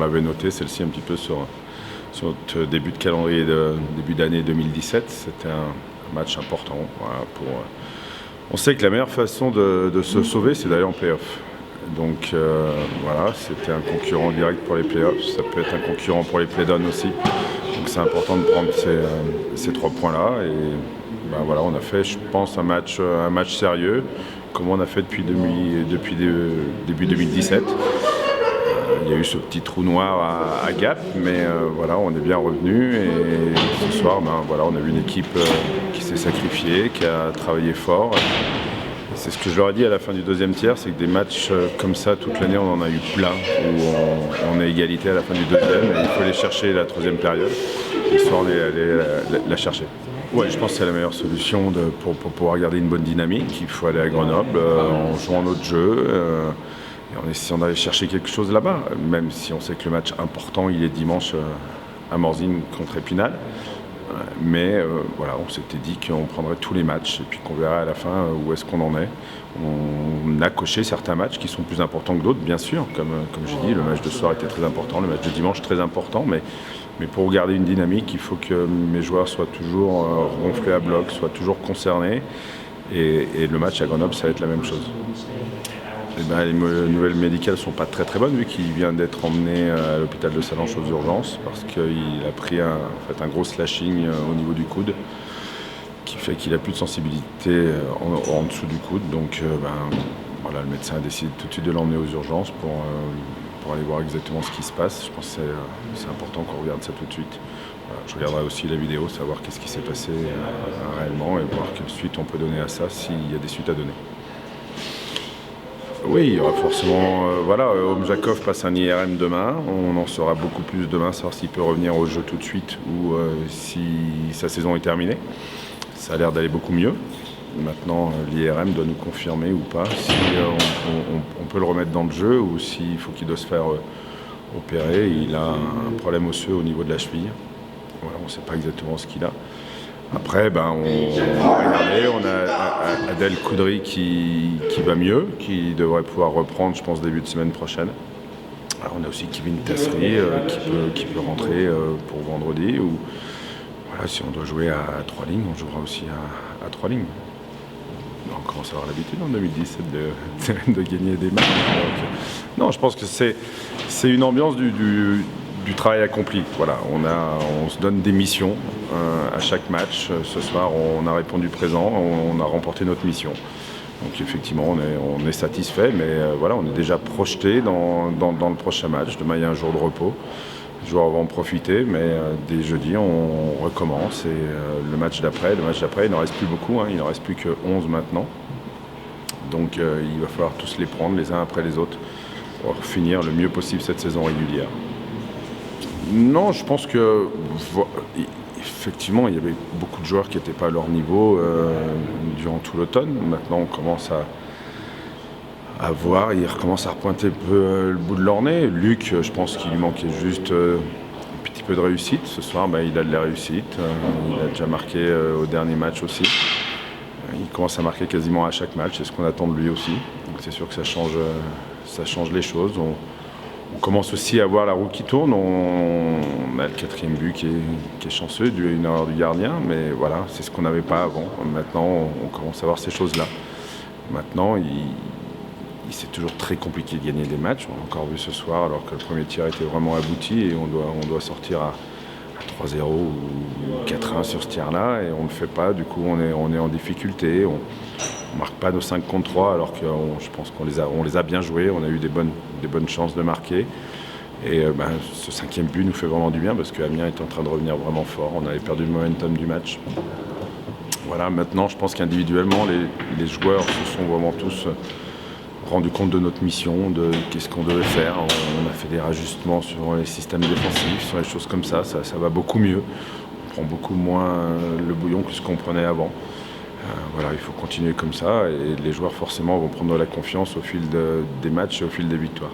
l'avait noté, celle-ci un petit peu sur notre début de calendrier, début d'année 2017. C'était un match important. Voilà, on sait que la meilleure façon de se sauver, c'est d'aller en play-off. Donc voilà, c'était un concurrent direct pour les play-offs. Ça peut être un concurrent pour les play-downs aussi. Donc c'est important de prendre ces 3 points-là. Et ben, voilà, on a fait, je pense, un match sérieux, comme on a fait depuis début 2017. Il y a eu ce petit trou noir à Gap, mais voilà, on est bien revenu. Et ce soir, ben, voilà, on a vu une équipe qui s'est sacrifiée, qui a travaillé fort. C'est ce que je leur ai dit à la fin du deuxième tiers, c'est que des matchs comme ça, toute l'année, on en a eu plein, où on a égalité à la fin du deuxième, et il faut aller chercher la troisième période, histoire d'aller la chercher. Oui, je pense que c'est la meilleure solution pour pouvoir garder une bonne dynamique. Il faut aller à Grenoble en jouant notre jeu et en essayant d'aller chercher quelque chose là-bas, même si on sait que le match important, il est dimanche à Morzine contre Épinal. Mais voilà, on s'était dit qu'on prendrait tous les matchs et puis qu'on verrait à la fin où est-ce qu'on en est. On a coché certains matchs qui sont plus importants que d'autres, bien sûr. Comme j'ai dit, le match de ce soir était très important, le match de dimanche très important. Mais pour garder une dynamique, il faut que mes joueurs soient toujours ronflés à bloc, soient toujours concernés. Et le match à Grenoble, ça va être la même chose. Eh ben, les nouvelles médicales ne sont pas très bonnes vu qu'il vient d'être emmené à l'hôpital de Sallanches aux urgences parce qu'il a pris un gros slashing au niveau du coude qui fait qu'il n'a plus de sensibilité en dessous du coude. Donc voilà, le médecin a décidé tout de suite de l'emmener aux urgences pour aller voir exactement ce qui se passe. Je pense que c'est important qu'on regarde ça tout de suite. Voilà, je regarderai aussi la vidéo, savoir qu'est-ce qui s'est passé réellement et voir quelle suite on peut donner à ça s'il y a des suites à donner. Oui, il y aura forcément. Voilà, Omjakov passe un IRM demain. On en saura beaucoup plus demain, savoir s'il peut revenir au jeu tout de suite ou si sa saison est terminée. Ça a l'air d'aller beaucoup mieux. Maintenant, l'IRM doit nous confirmer ou pas si on peut le remettre dans le jeu ou s'il faut qu'il doit se faire opérer. Il a un problème osseux au niveau de la cheville. Voilà, on ne sait pas exactement ce qu'il a. Après, on va regarder, on a Adel Koudry qui va mieux, qui devrait pouvoir reprendre, je pense, début de semaine prochaine. Alors, on a aussi Kevin Tasseri qui peut rentrer pour vendredi. Ou voilà, si on doit jouer à 3 lignes, on jouera aussi à 3 lignes. On commence à avoir l'habitude en 2017 de gagner des matchs. Donc, non, je pense que c'est une ambiance du travail accompli. Voilà, on se donne des missions à chaque match. Ce soir, on a répondu présent, on a remporté notre mission. Donc effectivement, on est satisfait, mais voilà, on est déjà projeté dans le prochain match. Demain, il y a un jour de repos. Les joueurs vont en profiter, mais dès jeudi, on recommence. Et le match d'après, il n'en reste plus beaucoup. Il n'en reste plus que 11 maintenant. Donc il va falloir tous les prendre les uns après les autres pour finir le mieux possible cette saison régulière. Non, je pense que effectivement, il y avait beaucoup de joueurs qui n'étaient pas à leur niveau durant tout l'automne. Maintenant, on commence à voir, ils recommencent à repointer un peu le bout de leur nez. Luc, je pense qu'il lui manquait juste un petit peu de réussite. Ce soir, il a de la réussite. Il a déjà marqué au dernier match aussi. Il commence à marquer quasiment à chaque match. C'est ce qu'on attend de lui aussi. Donc c'est sûr que ça change les choses. On commence aussi à voir la roue qui tourne. On a le 4e but qui est chanceux, dû à une erreur du gardien. Mais voilà, c'est ce qu'on n'avait pas avant. Maintenant, on commence à voir ces choses-là. Maintenant, c'est toujours très compliqué de gagner des matchs. On l'a encore vu ce soir, alors que le premier tir était vraiment abouti. Et on doit sortir à 3-0 ou 4-1 sur ce tir-là. Et on ne le fait pas. Du coup, on est en difficulté. On ne marque pas nos 5 contre 3, alors que je pense qu'on les a bien joués. On a eu des bonnes chances de marquer. Et ce 5e but nous fait vraiment du bien parce qu'Amiens est en train de revenir vraiment fort. On avait perdu le momentum du match. Voilà, maintenant, je pense qu'individuellement, les joueurs se sont vraiment tous rendu compte de notre mission, de qu'est-ce qu'on devait faire. On a fait des rajustements sur les systèmes défensifs, sur les choses comme ça va beaucoup mieux. On prend beaucoup moins le bouillon que ce qu'on prenait avant. Voilà, il faut continuer comme ça et les joueurs forcément vont prendre de la confiance au fil des matchs et au fil des victoires.